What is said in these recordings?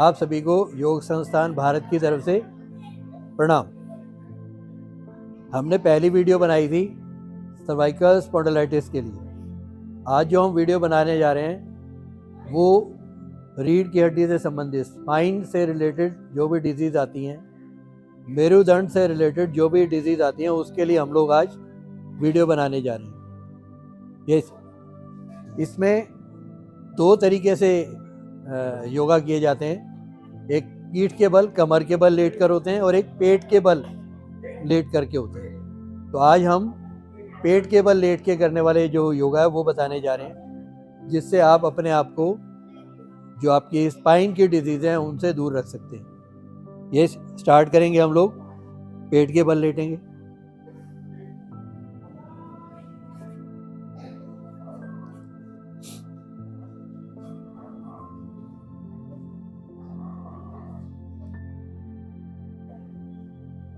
आप सभी को योग संस्थान भारत की तरफ से प्रणाम। हमने पहली वीडियो बनाई थी सर्वाइकल स्पॉन्डिलाइटिस के लिए। आज जो हम वीडियो बनाने जा रहे हैं वो रीढ़ की हड्डी से संबंधित, स्पाइन से रिलेटेड जो भी डिजीज़ आती हैं, मेरुदंड से रिलेटेड जो भी डिजीज़ आती हैं, उसके लिए हम लोग आज वीडियो बनाने जा रहे हैं। यस, इसमें दो तरीके से योगा किए जाते हैं। एक पीठ के बल, कमर के बल लेट कर होते हैं और एक पेट के बल लेट करके होते हैं। तो आज हम पेट के बल लेट के करने वाले जो योगा है वो बताने जा रहे हैं, जिससे आप अपने आप को जो आपकी स्पाइन की डिजीज़ हैं उनसे दूर रख सकते हैं। ये स्टार्ट करेंगे हम लोग। पेट के बल लेटेंगे।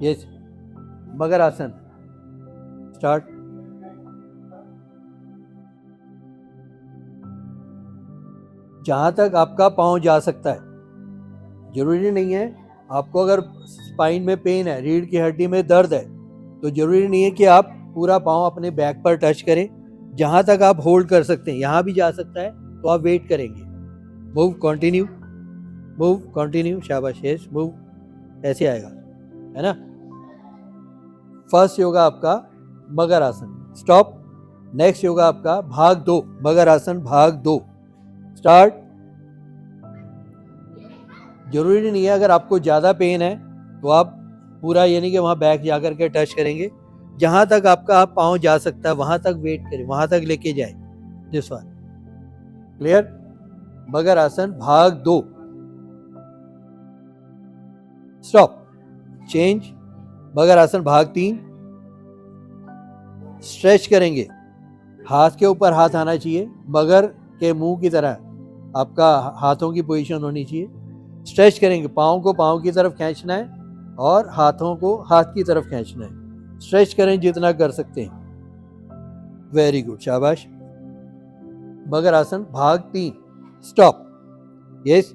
यस, मगर आसन स्टार्ट। जहां तक आपका पांव जा सकता है, जरूरी नहीं है आपको, अगर स्पाइन में पेन है, रीढ़ की हड्डी में दर्द है, तो जरूरी नहीं है कि आप पूरा पांव अपने बैक पर टच करें। जहां तक आप होल्ड कर सकते हैं, यहां भी जा सकता है तो आप वेट करेंगे। मूव कंटिन्यू, मूव कंटिन्यू, शाबाश, यस मूव, ऐसे आएगा, है ना। फर्स्ट योगा आपका मगर आसन, स्टॉप। नेक्स्ट योगा आपका भाग 2, मगर आसन भाग 2, स्टार्ट। जरूरी नहीं है अगर आपको ज़्यादा पेन है तो आप पूरा, यानी कि वहाँ बैक जाकर के टच करेंगे। जहाँ तक आपका आप पाँव जा सकता है वहाँ तक वेट करें, वहाँ तक लेके जाए। This one clear. मगर आसन भाग 2, स्टॉप, चेंज। मगर आसन भाग 3, स्ट्रेच करेंगे। हाथ के ऊपर हाथ आना चाहिए, मगर के मुंह की तरह आपका हाथों की पोजीशन होनी चाहिए। स्ट्रेच करेंगे, पाँव को पाँव की तरफ खींचना है और हाथों को हाथ की तरफ खींचना है। स्ट्रेच करें जितना कर सकते हैं। वेरी गुड, शाबाश। मगर आसन भाग 3, स्टॉप। यस,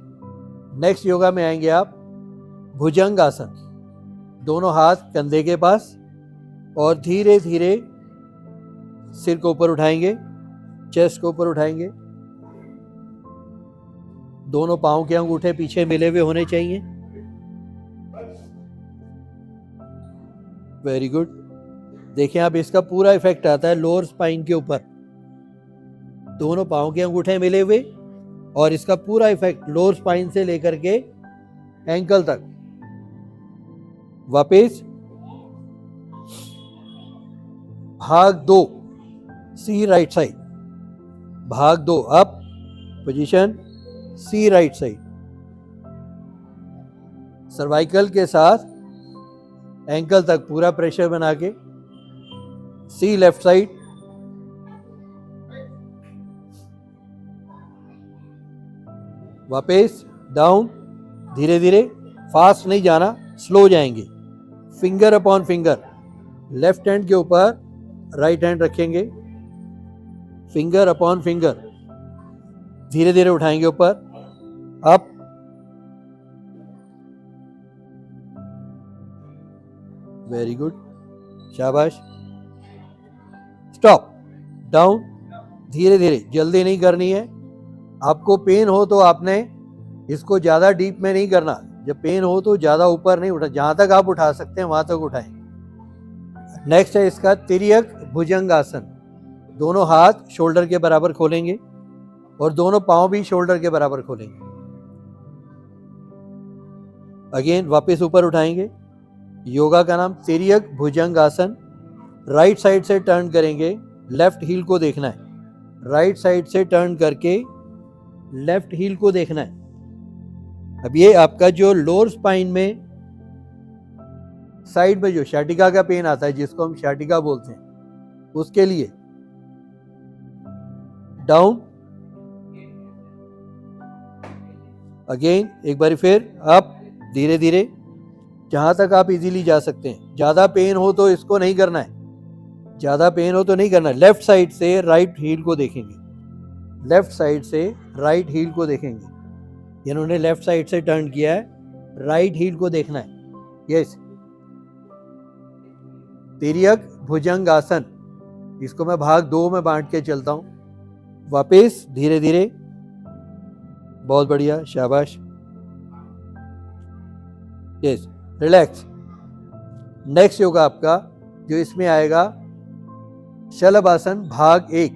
नेक्स्ट योगा में आएंगे आप भुजंग आसन। दोनों हाथ कंधे के पास और धीरे धीरे सिर को ऊपर उठाएंगे, चेस्ट को ऊपर उठाएंगे। दोनों पांव के अंगूठे पीछे मिले हुए होने चाहिए। Very good. देखिए आप, इसका पूरा इफेक्ट आता है लोअर स्पाइन के ऊपर। दोनों पांव के अंगूठे मिले हुए और इसका पूरा इफेक्ट लोअर स्पाइन से लेकर के एंकल तक। वापस भाग 2, सी राइट साइड, भाग 2, अप पोजीशन, सी राइट साइड। सर्वाइकल के साथ एंकल तक पूरा प्रेशर बना के, सी लेफ्ट साइड। वापस डाउन, धीरे धीरे, फास्ट नहीं जाना, स्लो जाएंगे। Finger upon finger, left hand के ऊपर राइट हैंड रखेंगे, फिंगर अपॉन फिंगर, धीरे धीरे उठाएंगे ऊपर, अप, वेरी गुड, शाबाश। स्टॉप, डाउन, धीरे धीरे, जल्दी नहीं करनी है। आपको पेन हो तो आपने इसको ज़्यादा डीप में नहीं करना। जब पेन हो तो ज़्यादा ऊपर नहीं उठा, जहाँ तक आप उठा सकते हैं वहाँ तक उठाएं। नेक्स्ट है इसका तिर्यक भुजंग आसन। दोनों हाथ शोल्डर के बराबर खोलेंगे और दोनों पांव भी शोल्डर के बराबर खोलेंगे। अगेन वापस ऊपर उठाएंगे। योगा का नाम तिर्यक भुजंग आसन। राइट साइड से टर्न करेंगे, लेफ्ट हील को देखना है। राइट साइड से टर्न करके लेफ्ट हील को देखना है। अब ये आपका जो लोअर स्पाइन में साइड में जो शाटिका का पेन आता है, जिसको हम शाटिका बोलते हैं, उसके लिए डाउन, अगेन एक बार फिर अप, धीरे धीरे, जहां तक आप इजीली जा सकते हैं। ज्यादा पेन हो तो इसको नहीं करना है, ज्यादा पेन हो तो नहीं करना है। लेफ्ट साइड से राइट हील को देखेंगे, लेफ्ट साइड से राइट हील को देखेंगे। इन्होंने लेफ्ट साइड से टर्न किया है, राइट हील को देखना है। यस, तिर्यक भुजंग आसन, इसको मैं भाग 2 में बांट के चलता हूं। वापस धीरे धीरे, बहुत बढ़िया, शाबाश। Yes, relax. नेक्स्ट योगा आपका जो इसमें आएगा, शलभासन भाग 1।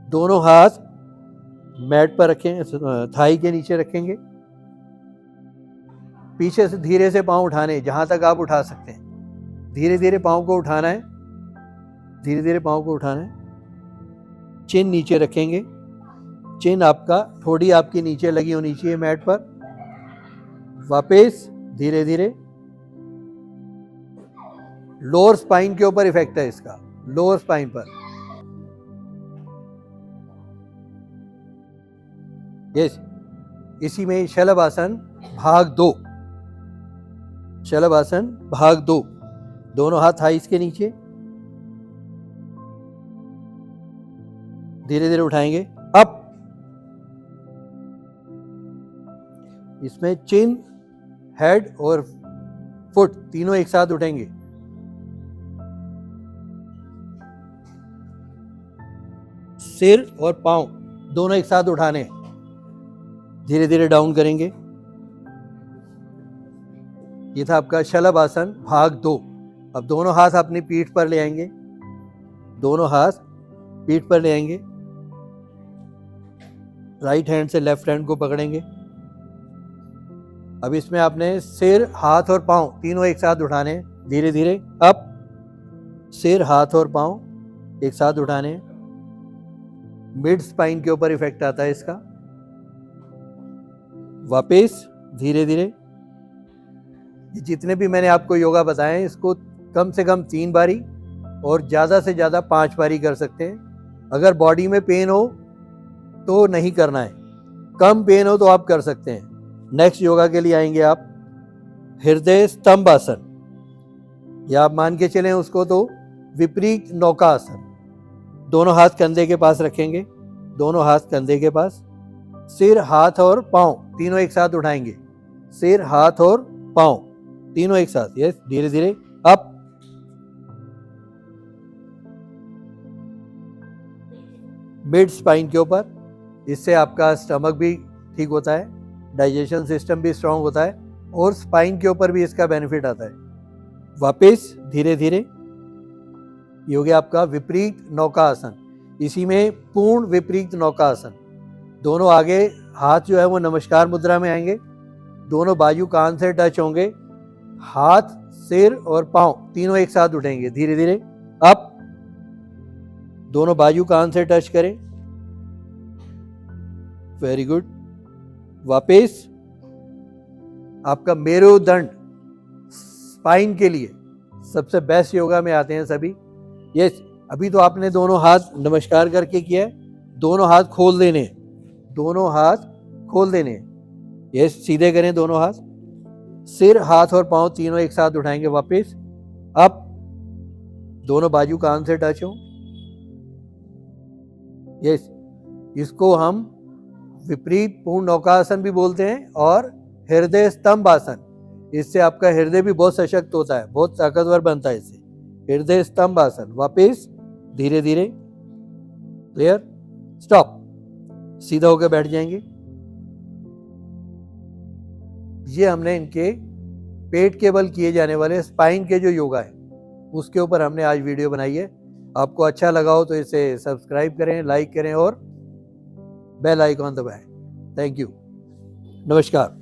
दोनों हाथ मैट पर रखेंगे, थाई के नीचे रखेंगे। पीछे से धीरे से पांव उठाने, जहां तक आप उठा सकते हैं। धीरे धीरे पांव को उठाना है, धीरे धीरे पांव को उठाना है। चिन नीचे रखेंगे, चिन आपका, थोड़ी आपकी नीचे लगी होनी चाहिए मैट पर। वापस धीरे धीरे, लोअर स्पाइन के ऊपर इफेक्ट है इसका, लोअर स्पाइन पर। यस, इसी में शलभासन भाग 2, शलभासन भाग 2। दोनों हाथ थाइस के नीचे, धीरे धीरे उठाएंगे अप। इसमें चिन, हेड और फुट तीनों एक साथ उठेंगे। सिर और पांव दोनों एक साथ उठाने, धीरे धीरे डाउन करेंगे। ये था आपका शलभासन भाग 2। अब दोनों हाथ अपनी पीठ पर ले आएंगे, दोनों हाथ पीठ पर ले आएंगे। राइट हैंड से लेफ्ट हैंड को पकड़ेंगे। अब इसमें आपने सिर, हाथ और पांव तीनों एक साथ उठाने, धीरे धीरे अप। सिर, हाथ और पांव एक साथ उठाने। मिड स्पाइन के ऊपर इफेक्ट आता है इसका। वापस धीरे धीरे, जितने भी मैंने आपको योगा बताए हैं, इसको कम से कम 3 बारी और ज़्यादा से ज़्यादा 5 बारी कर सकते हैं। अगर बॉडी में पेन हो तो नहीं करना है, कम पेन हो तो आप कर सकते हैं। नेक्स्ट योगा के लिए आएंगे आप हृदय स्तंभ आसन, या आप मान के चलें उसको तो विपरीत नौका आसन। दोनों हाथ कंधे के पास रखेंगे, दोनों हाथ कंधे के पास। सिर, हाथ और पांव तीनों एक साथ उठाएंगे। सिर, हाथ और पांव तीनों एक साथ। यस, धीरे धीरे अप। मिड स्पाइन के ऊपर, इससे आपका स्टमक भी ठीक होता है, डाइजेशन सिस्टम भी स्ट्रांग होता है और स्पाइन के ऊपर भी इसका बेनिफिट आता है। वापस धीरे धीरे, ये हो गया आपका विपरीत नौका आसन। इसी में पूर्ण विपरीत नौका आसन। दोनों आगे हाथ जो है वो नमस्कार मुद्रा में आएंगे, दोनों बाजू कान से टच होंगे। हाथ, सिर और पांव तीनों एक साथ उठेंगे, धीरे धीरे अप। दोनों बाजू कान से टच करें। Very good. वापस आपका मेरुदंड, स्पाइन के लिए सबसे बेस्ट योगा में आते हैं सभी। यस, अभी तो आपने दोनों हाथ नमस्कार करके किया है, दोनों हाथ खोल देने, दोनों हाथ खोल देने। यस, सीधे करें दोनों हाथ। सिर, हाथ और पांव तीनों एक साथ उठाएंगे। वापस अप। दोनों बाजू कान से टच हो। यस, इसको हम विपरीत पूर्ण नौकासन भी बोलते हैं और हृदय स्तंभ आसन। इससे आपका हृदय भी बहुत सशक्त होता है, बहुत ताकतवर बनता है इससे। हृदय स्तंभ आसन। वापस धीरे धीरे, क्लियर, स्टॉप। सीधा होकर बैठ जाएंगे। ये हमने इनके पेट के बल किए जाने वाले स्पाइन के जो योगा है उसके ऊपर हमने आज वीडियो बनाई है। आपको अच्छा लगा हो तो इसे सब्सक्राइब करें, लाइक करें और बेल आइकॉन दबाएं। थैंक यू, नमस्कार।